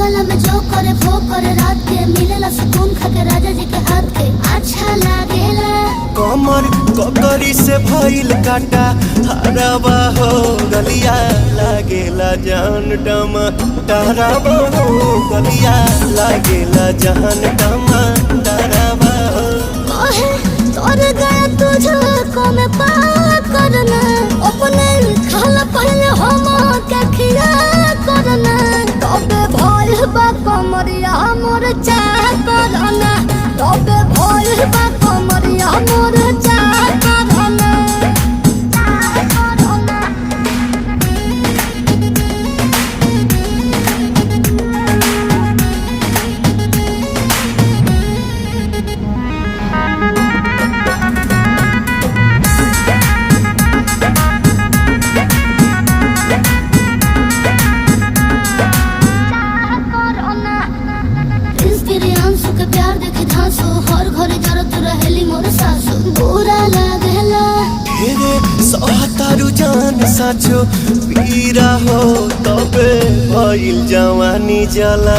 बगल में जो करे वो करे रात के मिलेला सुकून खाके राजा जी के हाथ के अच्छा लागेला। कमर ककरी से भइल काटा हराबा हो गलिया लागेला जान टमा डराबा हो गलिया लागेला जान टमा डराबा हो। कहे तोर गया तुझको मैं पा करना अपने खाला पहले हम के खिया करना तबे भइल बा कमरिया मोर चाह करना तबे भइल बा कमरिया मोर चाह करना। प्यार देखे धांसो हर घरे जरत रहेली मोर सासो बुरा लागेला। ढेरे सहतारू जान साचो पीरा हो तबे भइल जवानी जला।